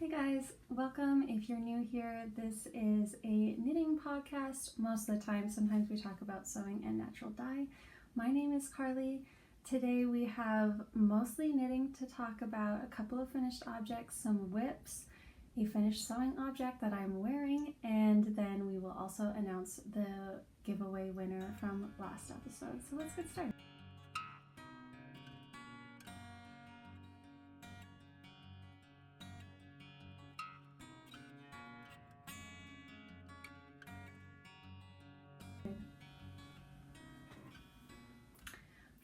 Hey guys, welcome. If you're new here, this is a knitting podcast most of the time. Sometimes we talk about sewing and natural dye. My name is Kalie. Today we have mostly knitting to talk about, a couple of finished objects, some WIPs, a finished sewing object that I'm wearing, and then we will also announce the giveaway winner from last episode. So let's get started.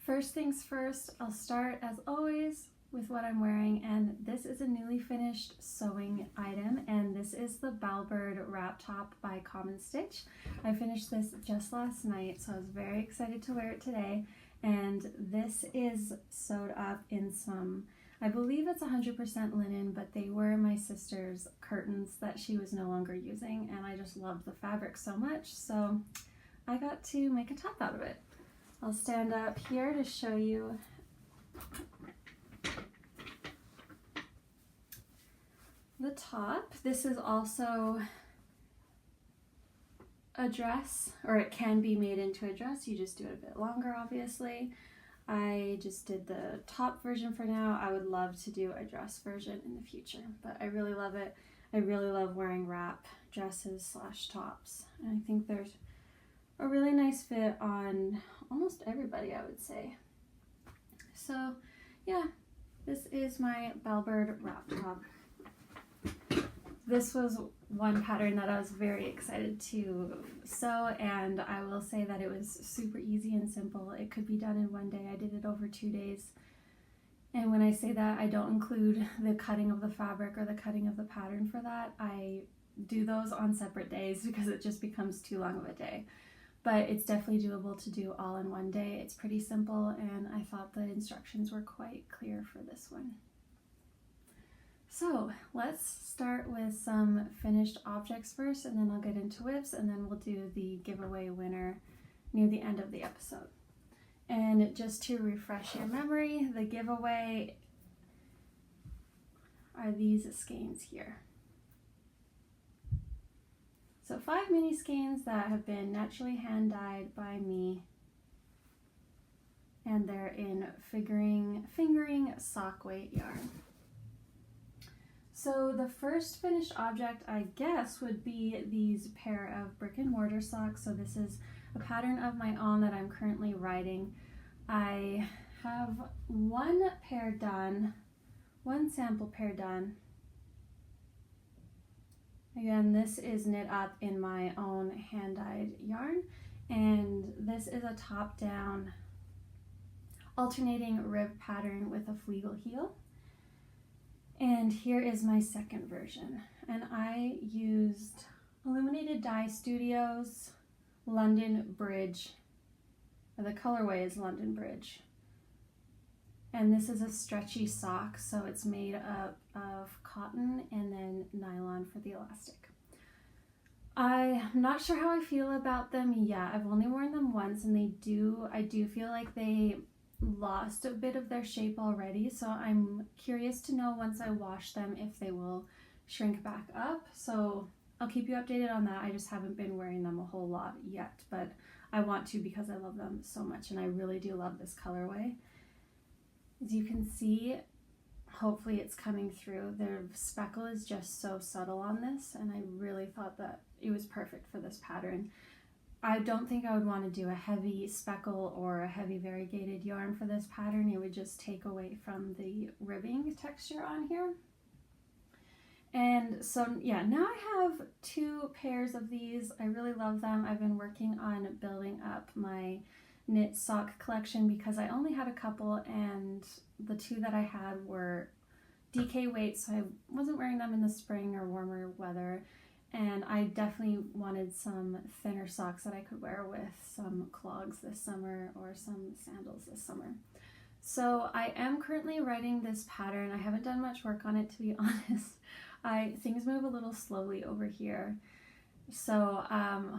First things first, I'll start as always with what I'm wearing, and this is a newly finished sewing item, and this is the Bowlbird wrap top by Common Stitch. I finished this just last night, so I was very excited to wear it today, and this is sewed up in some, I believe it's 100% linen, but they were my sister's curtains that she was no longer using, and I just loved the fabric so much, so I got to make a top out of it. I'll stand up here to show you the top. This is also a dress, or it can be made into a dress. You just do it a bit longer, obviously. I just did the top version for now. I would love to do a dress version in the future, but I really love it. I really love wearing wrap dresses / tops, and I think there's a really nice fit on almost everybody, I would say. So yeah, this is my Bowlbird wrap top. This was one pattern that I was very excited to sew, and I will say that it was super easy and simple. It could be done in one day. I did it over 2 days. And when I say that, I don't include the cutting of the fabric or the cutting of the pattern for that. I do those on separate days because it just becomes too long of a day. But it's definitely doable to do all in one day. It's pretty simple, and I thought the instructions were quite clear for this one. So let's start with some finished objects first, and then I'll get into WIPs, and then we'll do the giveaway winner near the end of the episode. And just to refresh your memory, the giveaway are these skeins here. So 5 mini skeins that have been naturally hand dyed by me, and they're in fingering sock weight yarn. So the first finished object, I guess, would be these pair of brick and mortar socks. So this is a pattern of my own that I'm currently writing. I have one sample pair done. Again, this is knit up in my own hand-dyed yarn, and this is a top-down alternating rib pattern with a fleagle heel. And here is my second version, and I used Illuminated Dye Studios London Bridge. The colorway is London Bridge. And this is a stretchy sock, so it's made up of cotton and then nylon for the elastic. I'm not sure how I feel about them yet. I've only worn them once, and I do feel like they lost a bit of their shape already, so I'm curious to know once I wash them if they will shrink back up. So I'll keep you updated on that. I just haven't been wearing them a whole lot yet, but I want to because I love them so much, and I really do love this colorway. As you can see, hopefully it's coming through. The speckle is just so subtle on this, and I really thought that it was perfect for this pattern. I don't think I would want to do a heavy speckle or a heavy variegated yarn for this pattern. It would just take away from the ribbing texture on here. And so yeah, now I have 2 pairs of these. I really love them. I've been working on building up my knit sock collection because I only had a couple, and the 2 that I had were DK weight, so I wasn't wearing them in the spring or warmer weather, and I definitely wanted some thinner socks that I could wear with some clogs this summer or some sandals this summer. So I am currently writing this pattern. I haven't done much work on it, to be honest. Things move a little slowly over here. So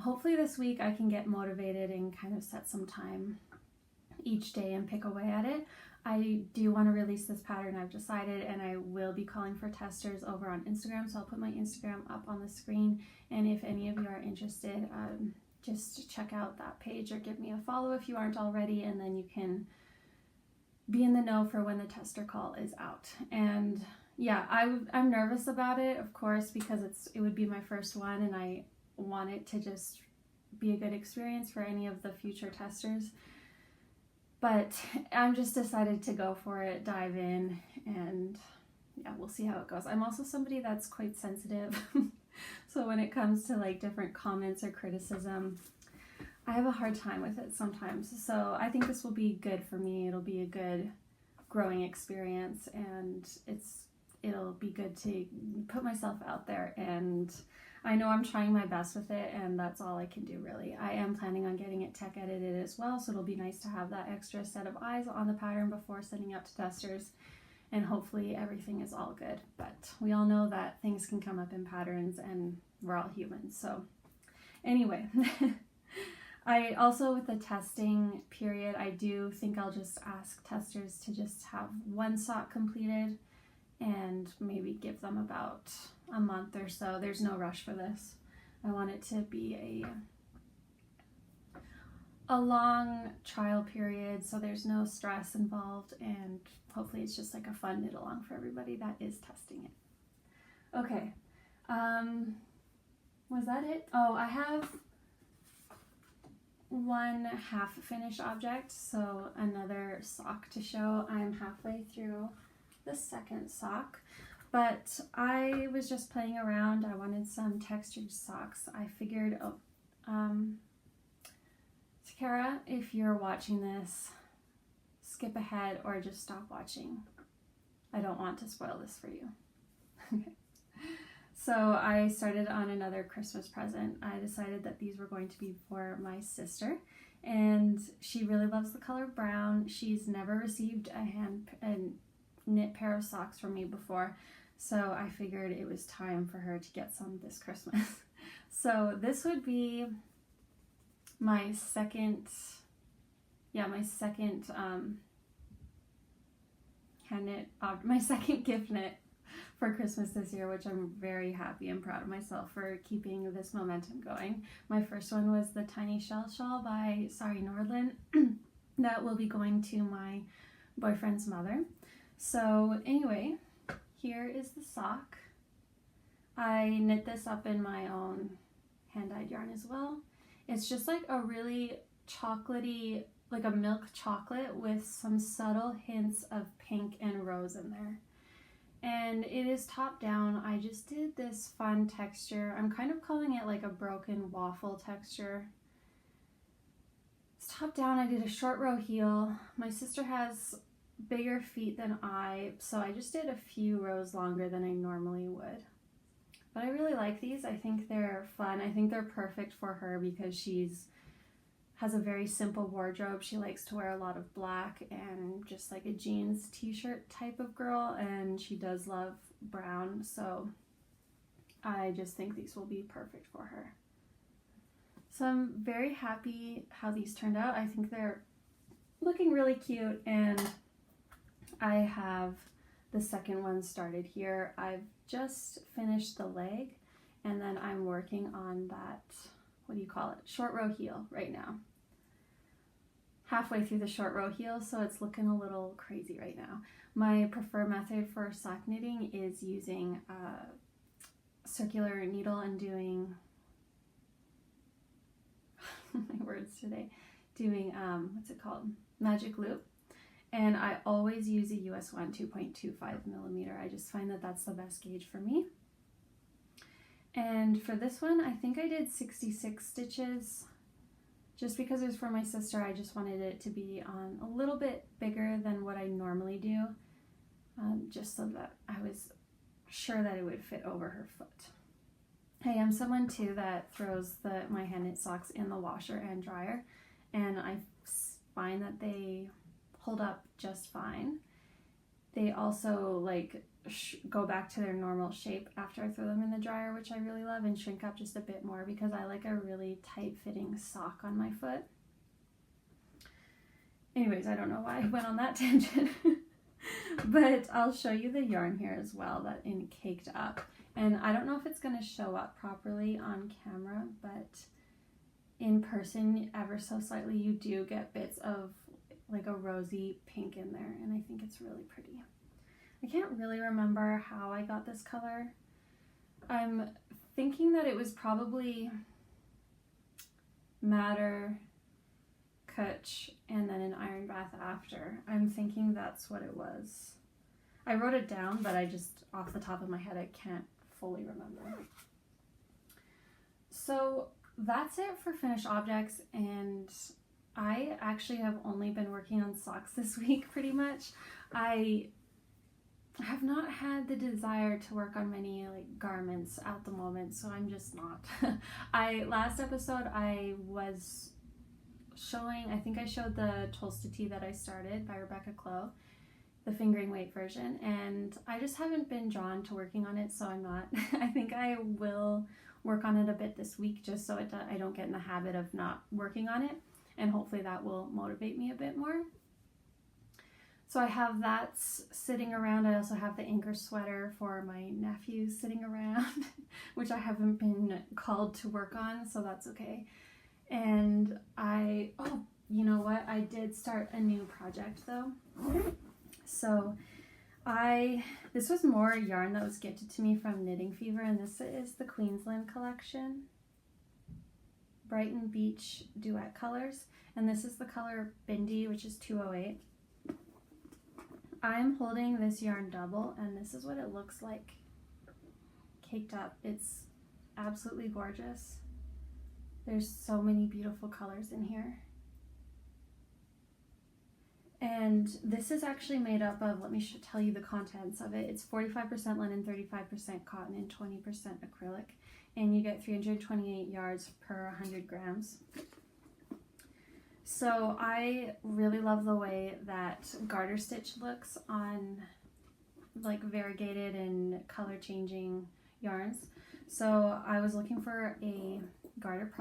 hopefully this week I can get motivated and kind of set some time each day and pick away at it. I do want to release this pattern, I've decided, and I will be calling for testers over on Instagram, so I'll put my Instagram up on the screen, and if any of you are interested, just check out that page or give me a follow if you aren't already, and then you can be in the know for when the tester call is out. And yeah, I'm nervous about it, of course, because it would be my first one, and I want it to just be a good experience for any of the future testers. But I'm just decided to go for it, dive in, and yeah, we'll see how it goes. I'm also somebody that's quite sensitive. So when it comes to like different comments or criticism, I have a hard time with it sometimes. So I think this will be good for me. It'll be a good growing experience, and it'll be good to put myself out there, and I know I'm trying my best with it, and that's all I can do really. I am planning on getting it tech edited as well, so it'll be nice to have that extra set of eyes on the pattern before sending out to testers, and hopefully everything is all good. But we all know that things can come up in patterns, and we're all humans. So anyway, I also, with the testing period, I do think I'll just ask testers to just have one sock completed and maybe give them about a month or so. There's no rush for this. I want it to be a long trial period, so there's no stress involved, and hopefully it's just like a fun knit along for everybody that is testing it. Okay, was that it? Oh, I have one half finished object, so another sock to show. I'm halfway through the second sock, but I was just playing around. I wanted some textured socks. I figured, Takara, if you're watching this, skip ahead or just stop watching. I don't want to spoil this for you. Okay. So I started on another Christmas present. I decided that these were going to be for my sister, and she really loves the color brown. She's never received a knit pair of socks from me before, so I figured it was time for her to get some this Christmas. So this would be my second hand knit, my second gift knit for Christmas this year, which I'm very happy and proud of myself for keeping this momentum going. My first one was the Tiny Shell Shawl by Sari Nordlund. That will be going to my boyfriend's mother. So anyway, here is the sock. I knit this up in my own hand-dyed yarn as well. It's just like a really chocolatey, like a milk chocolate with some subtle hints of pink and rose in there. And it is top down. I just did this fun texture. I'm kind of calling it like a broken waffle texture. It's top down. I did a short row heel. My sister has bigger feet than I, so I just did a few rows longer than I normally would. But I really like these. I think they're fun. I think they're perfect for her because has a very simple wardrobe. She likes to wear a lot of black and just like a jeans t-shirt type of girl, and she does love brown, so I just think these will be perfect for her. So I'm very happy how these turned out. I think they're looking really cute, and I have the second one started here. I've just finished the leg, and then I'm working on that, what do you call it, short row heel right now. Halfway through the short row heel, so it's looking a little crazy right now. My preferred method for sock knitting is using a circular needle and doing my words today, doing what's it called, magic loop. And I always use a US 1 2.25 millimeter. I just find that that's the best gauge for me. And for this one, I think I did 66 stitches. Just because it was for my sister, I just wanted it to be on a little bit bigger than what I normally do, just so that I was sure that it would fit over her foot. I am someone too that throws my hand knit socks in the washer and dryer, and I find that they hold up just fine. They also like go back to their normal shape after I throw them in the dryer, which I really love, and shrink up just a bit more because I like a really tight fitting sock on my foot. Anyways, I don't know why I went on that tangent. But I'll show you the yarn here as well that in Caked Up. And I don't know if it's going to show up properly on camera, but in person, ever so slightly, you do get bits of like a rosy pink in there, and I think it's really pretty. I can't really remember how I got this color. I'm thinking that it was probably Madder, Kutch, and then an iron bath after. I'm thinking that's what it was. I wrote it down, but I just, off the top of my head, I can't fully remember. So that's it for finished objects, and I actually have only been working on socks this week pretty much. I have not had the desire to work on many like garments at the moment, so I'm just not. Last episode I was showing, I think I showed the Tolsta tee that I started by Rebecca Clow, the fingering weight version, and I just haven't been drawn to working on it, so I'm not. I think I will work on it a bit this week just so I don't get in the habit of not working on it, and hopefully that will motivate me a bit more. So I have that sitting around. I also have the anchor sweater for my nephew sitting around, which I haven't been called to work on, so that's okay. And oh, you know what? I did start a new project though. So this was more yarn that was gifted to me from Knitting Fever, and this is the Queensland collection. Brighton Beach Duet colors, and this is the color Bindi, which is 208. I'm holding this yarn double, and this is what it looks like caked up. It's absolutely gorgeous. There's so many beautiful colors in here. And this is actually made up of, let me tell you the contents of it. It's 45% linen, 35% cotton, and 20% acrylic. And you get 328 yards per 100 grams. So I really love the way that garter stitch looks on like variegated and color changing yarns. So I was looking for a garter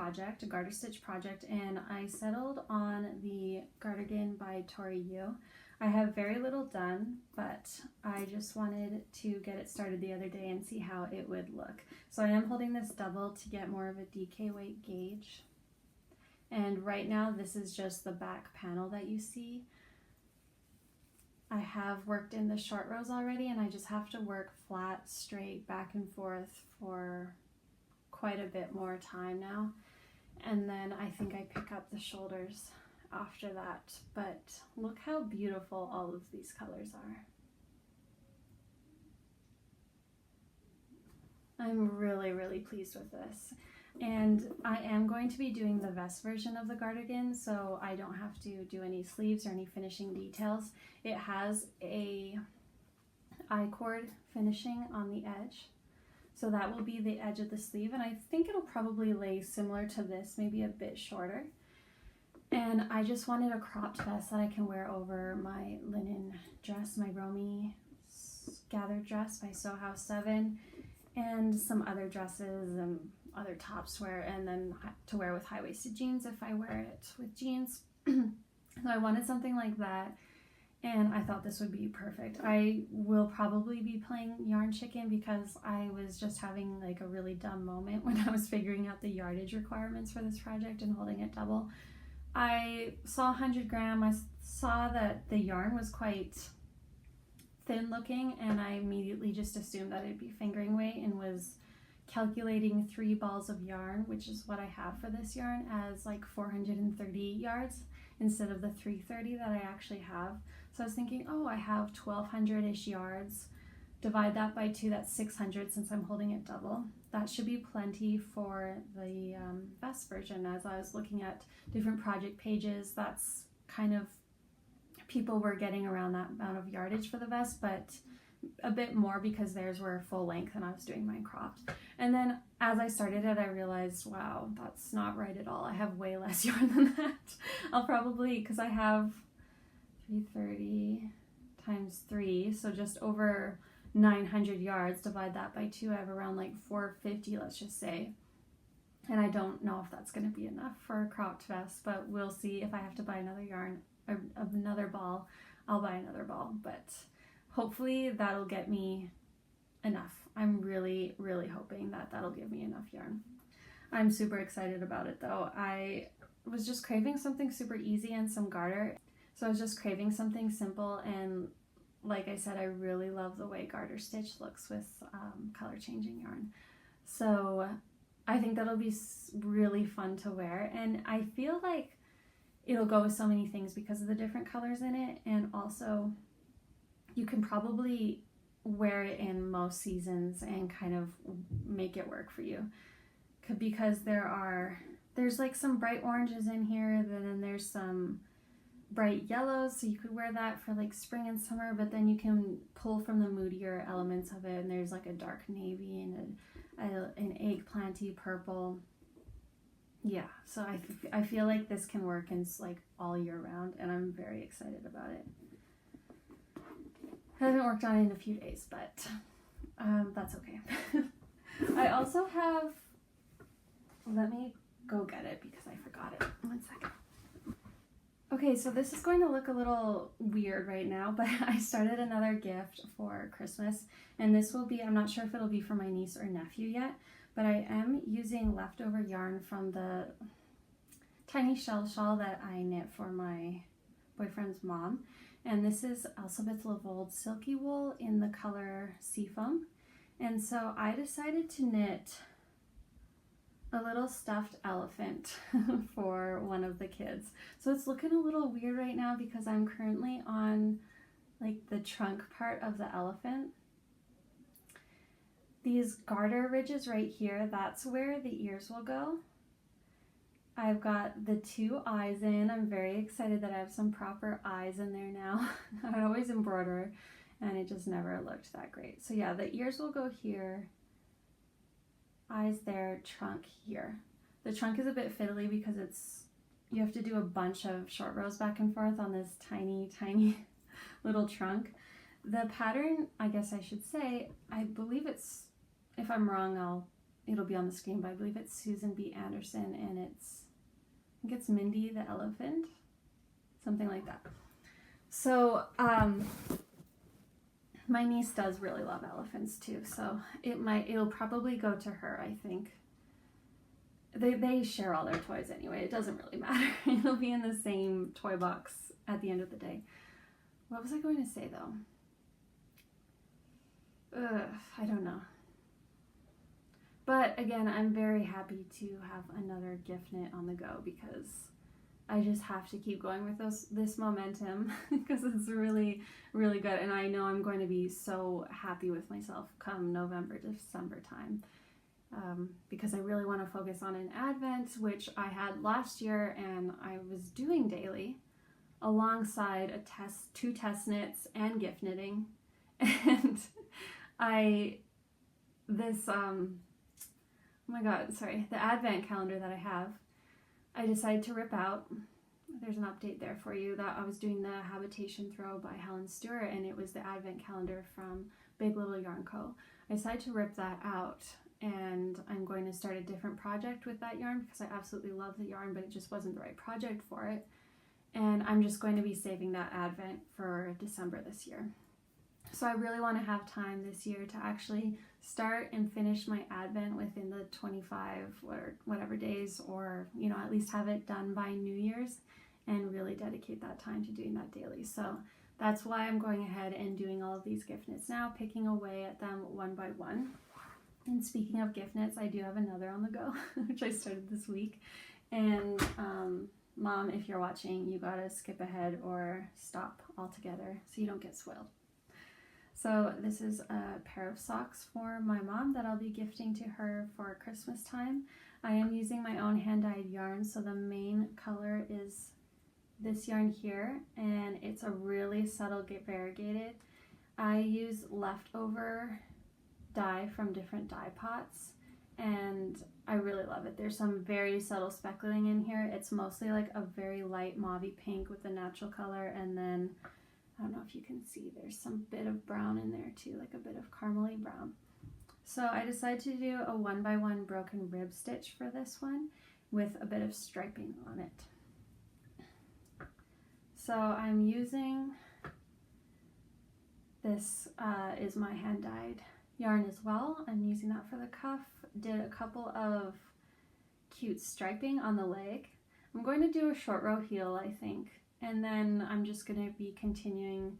stitch project, and I settled on the Gartergan by Tori Yu. I have very little done, but I just wanted to get it started the other day and see how it would look. So I am holding this double to get more of a DK weight gauge. And right now this is just the back panel that you see. I have worked in the short rows already, and I just have to work flat, straight, back and forth for quite a bit more time now. And then I think I pick up the shoulders after that. But look how beautiful all of these colors are. I'm really, really pleased with this. And I am going to be doing the vest version of the Gartergan, so I don't have to do any sleeves or any finishing details. It has a I-cord finishing on the edge, so that will be the edge of the sleeve, and I think it'll probably lay similar to this, maybe a bit shorter. And I just wanted a cropped vest that I can wear over my linen dress, my Romy gathered dress by Sew House 7, and some other dresses and other tops to wear, and then to wear with high-waisted jeans if I wear it with jeans. So I wanted something like that, and I thought this would be perfect. I will probably be playing Yarn Chicken because I was just having like a really dumb moment when I was figuring out the yardage requirements for this project and holding it double. I saw 100 gram, I saw that the yarn was quite thin looking, and I immediately just assumed that it'd be fingering weight and was calculating 3 balls of yarn, which is what I have for this yarn, as like 430 yards instead of the 330 that I actually have. So I was thinking, oh, I have 1200-ish yards. Divide that by 2, that's 600 since I'm holding it double. That should be plenty for the vest version. As I was looking at different project pages, that's kind of, people were getting around that amount of yardage for the vest, but a bit more because theirs were full length and I was doing mine cropped. And then as I started it, I realized, wow, that's not right at all. I have way less yarn than that. I'll probably, because I have 330 times 3, so just over 900 yards. Divide that by 2, I have around like 450, let's just say. And I don't know if that's going to be enough for a cropped vest, but we'll see. If I have to buy another yarn, another ball, I'll buy another ball, but hopefully that'll get me enough. I'm really, really hoping that that'll give me enough yarn. I'm super excited about it though. I was just craving something super easy and some garter. So I was just craving something simple, and like I said, I really love the way garter stitch looks with color changing yarn. So I think that'll be really fun to wear, and I feel like it'll go with so many things because of the different colors in it, and also you can probably wear it in most seasons and kind of make it work for you, because there's like some bright oranges in here, and then there's some bright yellows, so you could wear that for like spring and summer, but then you can pull from the moodier elements of it, and there's like a dark navy and an eggplanty purple. Yeah, so I feel like this can work in like all year round, and I'm very excited about it. I haven't worked on it in a few days, but that's okay. I also have, let me go get it because I forgot it. 1 second. Okay, so this is going to look a little weird right now, but I started another gift for Christmas, and this will be, I'm not sure if it'll be for my niece or nephew yet, but I am using leftover yarn from the tiny shell shawl that I knit for my boyfriend's mom. And this is Elizabeth Lavold Silky Wool in the color Seafoam. And so I decided to knit a little stuffed elephant for one of the kids. So it's looking a little weird right now because I'm currently on like the trunk part of the elephant. These garter ridges right here, that's where the ears will go. I've got the 2 eyes in. I'm very excited that I have some proper eyes in there now. I always embroider and it just never looked that great. So yeah, the ears will go here, eyes there, trunk here. The trunk is a bit fiddly because you have to do a bunch of short rows back and forth on this tiny, tiny little trunk. The pattern, I guess I should say, I believe it's, if I'm wrong, it'll be on the screen, but I believe it's Susan B. Anderson, and I think it's Mindy the Elephant, something like that. So my niece does really love elephants too, so it'll probably go to her, I think. They share all their toys anyway, it doesn't really matter. It'll be in the same toy box at the end of the day. What was I going to say though? I don't know. But again, I'm very happy to have another gift knit on the go because I just have to keep going with this momentum because it's really, really good. And I know I'm going to be so happy with myself come November, December time because I really want to focus on an Advent, which I had last year and I was doing daily alongside 2 test knits and gift knitting. And oh my god, sorry, the Advent calendar that I have, I decided to rip out. There's an update there for you that I was doing the Habitation Throw by Helen Stewart, and it was the Advent calendar from Big Little Yarn Co. I decided to rip that out, and I'm going to start a different project with that yarn because I absolutely love the yarn, but it just wasn't the right project for it. And I'm just going to be saving that Advent for December this year. So I really want to have time this year to actually start and finish my Advent within the 25 or whatever days, or at least have it done by New Year's and really dedicate that time to doing that daily. So that's why I'm going ahead and doing all of these gift knits now, picking away at them one by one. And speaking of gift knits, I do have another on the go, which I started this week. And Mom, if you're watching, you gotta skip ahead or stop altogether so you don't get spoiled. So this is a pair of socks for my mom that I'll be gifting to her for Christmas time. I am using my own hand-dyed yarn, so the main color is this yarn here, and it's a really subtle variegated. I use leftover dye from different dye pots, and I really love it. There's some very subtle speckling in here. It's mostly like a very light mauvey pink with the natural color, and then I don't know if you can see, there's some bit of brown in there too, like a bit of caramely brown. So I decided to do a 1x1 broken rib stitch for this one with a bit of striping on it. So I'm using, this is my hand dyed yarn as well. I'm using that for the cuff. Did a couple of cute striping on the leg. I'm going to do a short row heel, I think, and then I'm just going to be continuing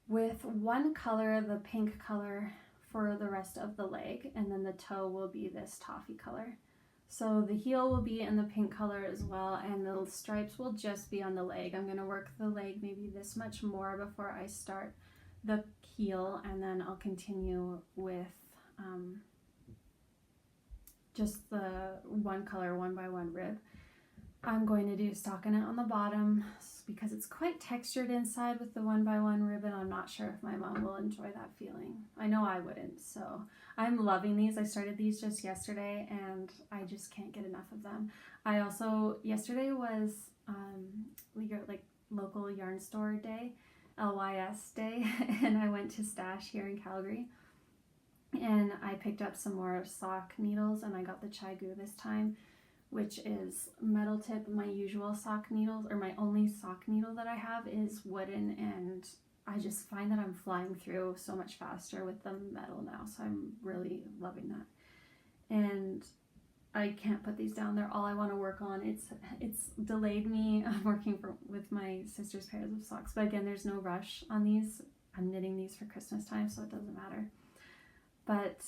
with one color, the pink color, for the rest of the leg, and then the toe will be this toffee color. So the heel will be in the pink color as well, and the stripes will just be on the leg. I'm going to work the leg maybe this much more before I start the heel, and then I'll continue with just the one color 1x1 rib. I'm going to do stockinette on the bottom because it's quite textured inside with the 1x1 rib, and I'm not sure if my mom will enjoy that feeling. I know I wouldn't, so I'm loving these. I started these just yesterday and I just can't get enough of them. I also, yesterday was like local yarn store day, LYS day, and I went to Stash here in Calgary and I picked up some more sock needles, and I got the Chai Gu this time, which is metal tip. My usual sock needles, or my only sock needle that I have, is wooden, and I just find that I'm flying through so much faster with the metal now, so I'm really loving that. And I can't put these down. They're all I want to work on. It's delayed me working with my sister's pairs of socks, but again, there's no rush on these. I'm knitting these for Christmas time, so it doesn't matter. But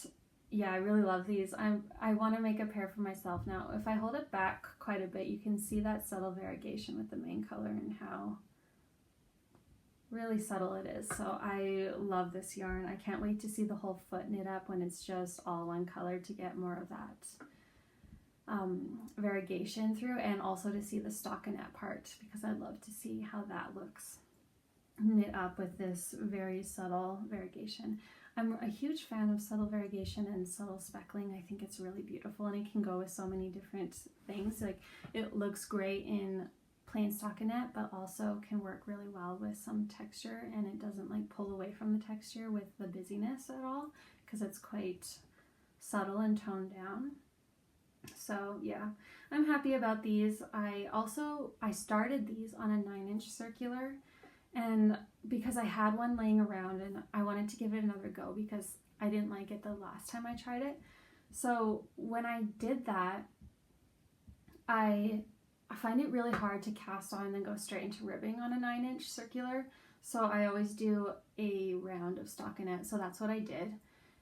yeah, I really love these. I want to make a pair for myself now. If I hold it back quite a bit, you can see that subtle variegation with the main color and how really subtle it is. So I love this yarn. I can't wait to see the whole foot knit up when it's just all one color, to get more of that variegation through, and also to see the stockinette part, because I love to see how that looks knit up with this very subtle variegation. I'm a huge fan of subtle variegation and subtle speckling. I think it's really beautiful, and it can go with so many different things. Like, it looks great in plain stockinette, but also can work really well with some texture, and it doesn't like pull away from the texture with the busyness at all, because it's quite subtle and toned down. So yeah, I'm happy about these. I started these on a 9-inch circular, and because I had one laying around and I wanted to give it another go because I didn't like it the last time I tried it. So when I did that, I find it really hard to cast on and then go straight into ribbing on a 9-inch circular. So I always do a round of stockinette. So that's what I did.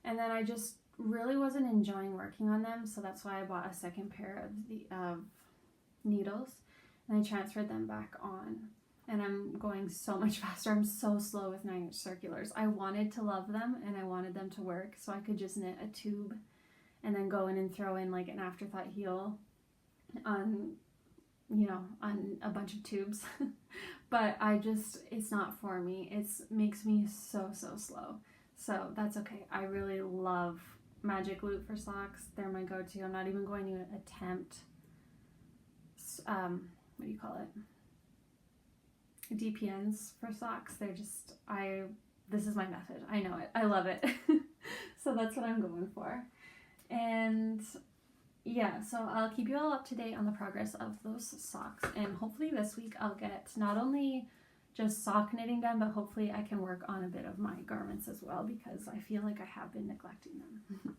And then I just really wasn't enjoying working on them. So that's why I bought a second pair of needles, and I transferred them back on. And I'm going so much faster. I'm so slow with 9-inch circulars. I wanted to love them and I wanted them to work, so I could just knit a tube and then go in and throw in like an afterthought heel on, you know, on a bunch of tubes. But it's not for me. It makes me so slow. So that's okay. I really love Magic Loop for socks. They're my go-to. I'm not even going to attempt, what do you call it? DPNs for socks. They're just, this is my method. I know it. I love it. So that's what I'm going for. And yeah, so I'll keep you all up to date on the progress of those socks. And hopefully this week I'll get not only just sock knitting done, but hopefully I can work on a bit of my garments as well, because I feel like I have been neglecting them.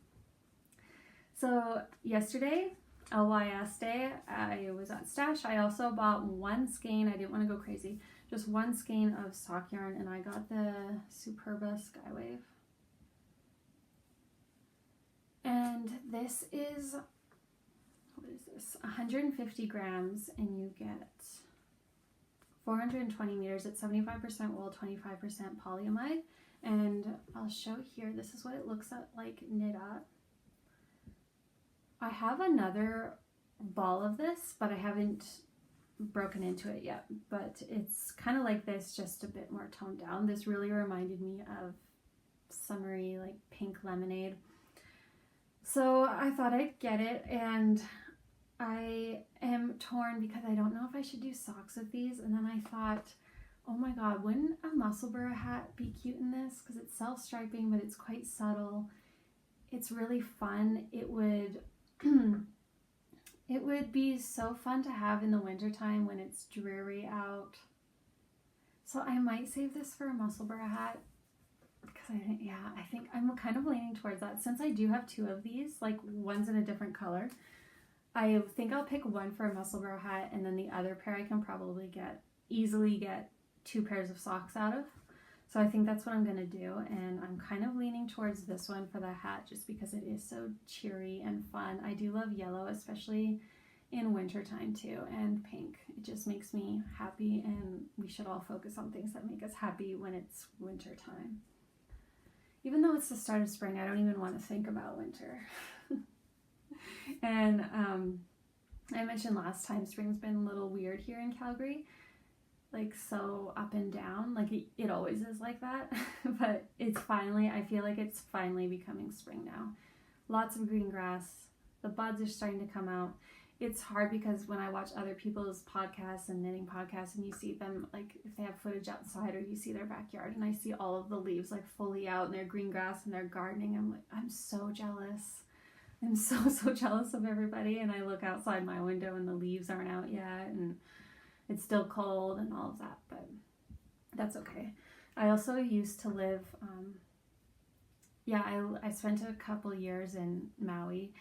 So yesterday, LYS day, I was at Stash. I also bought one skein. I didn't want to go crazy. Just one skein of sock yarn, and I got the Superba Skywave. And this is, what is this? 150 grams, and you get 420 meters. It's 75% wool, 25% polyamide. And I'll show here, this is what it looks like knit up. I have another ball of this, but I haven't broken into it yet. But it's kind of like this, just a bit more toned down. This really reminded me of summery, like pink lemonade. So I thought I'd get it, and I am torn because I don't know if I should do socks with these. And then I thought, oh my god, wouldn't a Musselburgh hat be cute in this? Because it's self-striping, but it's quite subtle. It's really fun. It would it would be so fun to have in the wintertime when it's dreary out. So I might save this for a Musselburgh hat, because I think I'm kind of leaning towards that. Since I do have 2 of these, like one's in a different color, I think I'll pick one for a Musselburgh hat, and then the other pair I can probably easily get 2 pairs of socks out of. So I think that's what I'm going to do, and I'm kind of leaning towards this one for the hat just because it is so cheery and fun. I do love yellow, especially in wintertime too, and pink. It just makes me happy, and we should all focus on things that make us happy when it's wintertime. Even though it's the start of spring, I don't even want to think about winter. And I mentioned last time, spring's been a little weird here in Calgary. Like so up and down, like it always is like that. But it's finally, I feel like it's finally becoming spring now. Lots of green grass, the buds are starting to come out. It's hard because when I watch other people's podcasts and knitting podcasts, and you see them, like if they have footage outside, or you see their backyard, and I see all of the leaves like fully out and their green grass and they're gardening, I'm like, I'm so jealous. I'm so jealous of everybody. And I look outside my window and the leaves aren't out yet, and it's still cold and all of that, but that's okay. I also used to live, I spent a couple years in Maui.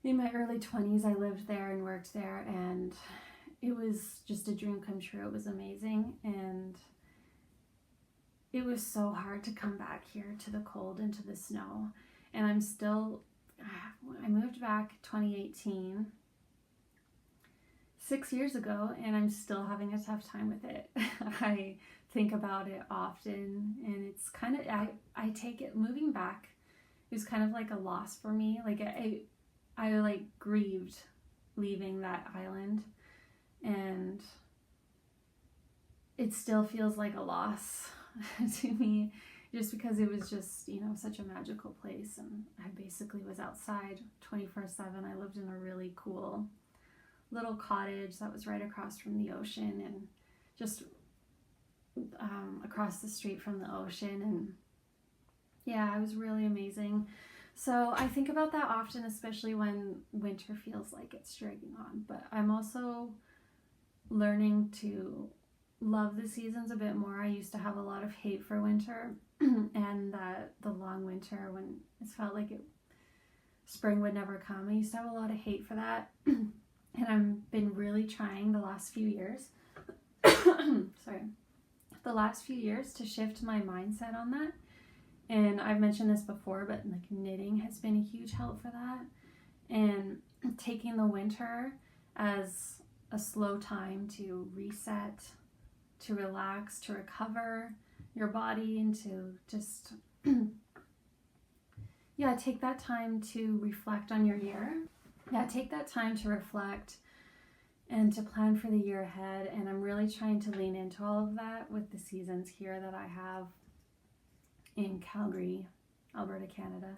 In my early 20s, I lived there and worked there, and it was just a dream come true. It was amazing, and it was so hard to come back here to the cold and to the snow. And I moved back 2018, 6 years ago, and I'm still having a tough time with it. I think about it often, and it's kind of, I take it, moving back, it was kind of like a loss for me. Like I like grieved leaving that island, and it still feels like a loss to me, just because it was just, such a magical place, and I basically was outside 24/7. I lived in a really cool little cottage that was right across from the ocean, and just across the street from the ocean, and yeah, it was really amazing. So I think about that often, especially when winter feels like it's dragging on. But I'm also learning to love the seasons a bit more. I used to have a lot of hate for winter and the long winter when it felt like spring would never come. I used to have a lot of hate for that. And I've been really trying the last few years, to shift my mindset on that. And I've mentioned this before, but like knitting has been a huge help for that. And taking the winter as a slow time to reset, to relax, to recover your body, and to just, take that time to reflect on your year. Take that time to reflect and to plan for the year ahead. And I'm really trying to lean into all of that with the seasons here that I have in Calgary, Alberta, Canada.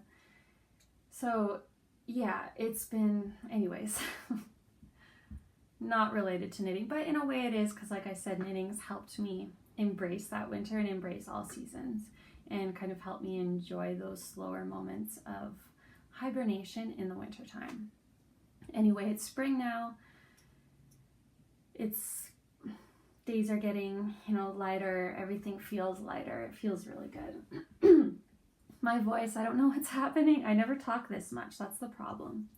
So it's been, anyways, not related to knitting, but in a way it is, because like I said, knitting's helped me embrace that winter and embrace all seasons, and kind of help me enjoy those slower moments of hibernation in the winter time. Anyway, it's spring now. Days are getting, lighter. Everything feels lighter. It feels really good. My voice, I don't know what's happening. I never talk this much. That's the problem.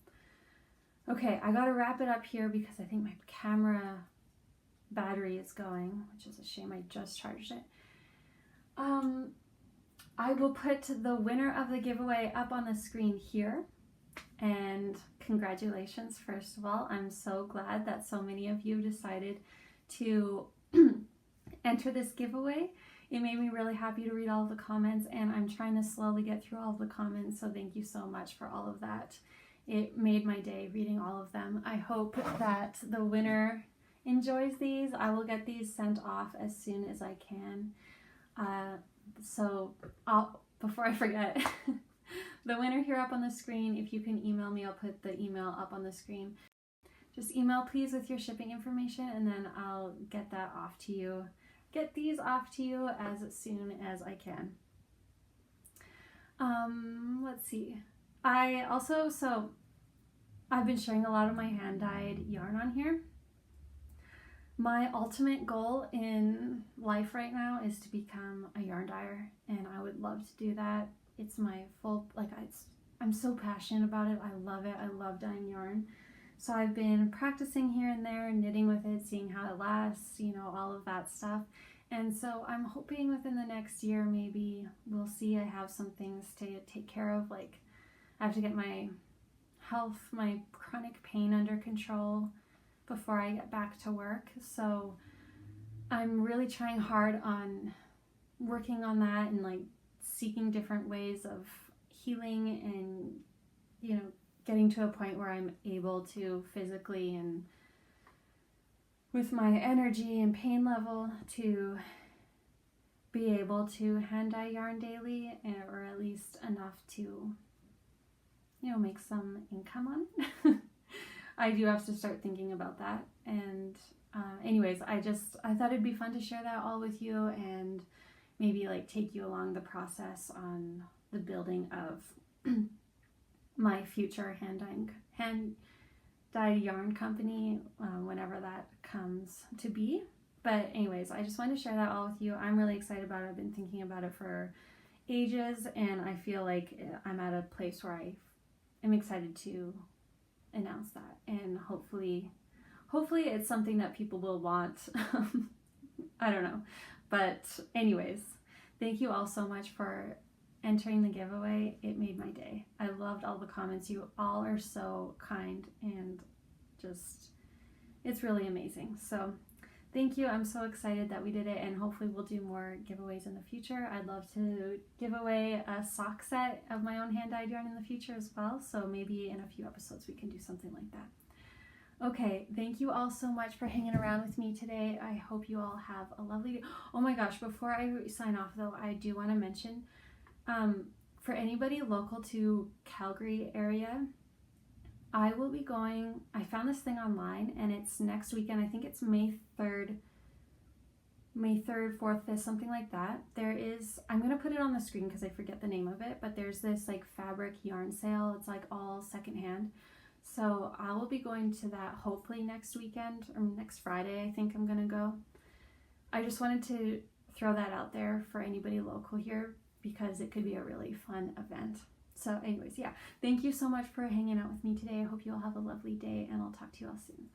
Okay, I gotta wrap it up here because I think my camera battery is going, which is a shame. I just charged it. I will put the winner of the giveaway up on the screen here. And congratulations, first of all. I'm so glad that so many of you decided to enter this giveaway. It made me really happy to read all of the comments, and I'm trying to slowly get through all of the comments, so thank you so much for all of that. It made my day reading all of them. I hope that the winner enjoys these. I will get these sent off as soon as I can. Before I forget, the winner here up on the screen, if you can email me, I'll put the email up on the screen. Just email please with your shipping information, and then I'll get that off to you. Get these off to you as soon as I can. Let's see. I've been sharing a lot of my hand-dyed yarn on here. My ultimate goal in life right now is to become a yarn dyer, and I would love to do that. It's my full, I'm so passionate about it. I love it. I love dyeing yarn. So I've been practicing here and there, knitting with it, seeing how it lasts, you know, all of that stuff. And so I'm hoping within the next year, maybe we'll see. I have some things to take care of. Like, I have to get my health, my chronic pain under control before I get back to work. So I'm really trying hard on working on that and like seeking different ways of healing and, you know, getting to a point where I'm able to physically and with my energy and pain level to be able to hand dye yarn daily, or at least enough to, you know, make some income on it. I do have to start thinking about that. And anyways, I thought it'd be fun to share that all with you and maybe like take you along the process on the building of my future hand dyed yarn company, whenever that comes to be. But anyways, I just wanted to share that all with you. I'm really excited about it. I've been thinking about it for ages, and I feel like I'm at a place where I am excited to announce that, and hopefully it's something that people will want. I don't know, but anyways, thank you all so much for entering the giveaway. It made my day. I loved all the comments. You all are so kind, and just, it's really amazing. So thank you. I'm so excited that we did it, and hopefully we'll do more giveaways in the future. I'd love to give away a sock set of my own hand-dyed yarn in the future as well, so maybe in a few episodes we can do something like that. Okay, thank you all so much for hanging around with me today. I hope you all have a lovely day. Oh my gosh, before I sign off though, I do want to mention, for anybody local to Calgary area, I will be going, I found this thing online, and it's next weekend. I think it's May 3rd, 4th, 5th, something like that. I'm going to put it on the screen because I forget the name of it, but there's this like fabric yarn sale. It's like all secondhand. So I will be going to that hopefully next weekend, or next Friday, I think I'm going to go. I just wanted to throw that out there for anybody local here because it could be a really fun event. So anyways, yeah, thank you so much for hanging out with me today. I hope you all have a lovely day, and I'll talk to you all soon.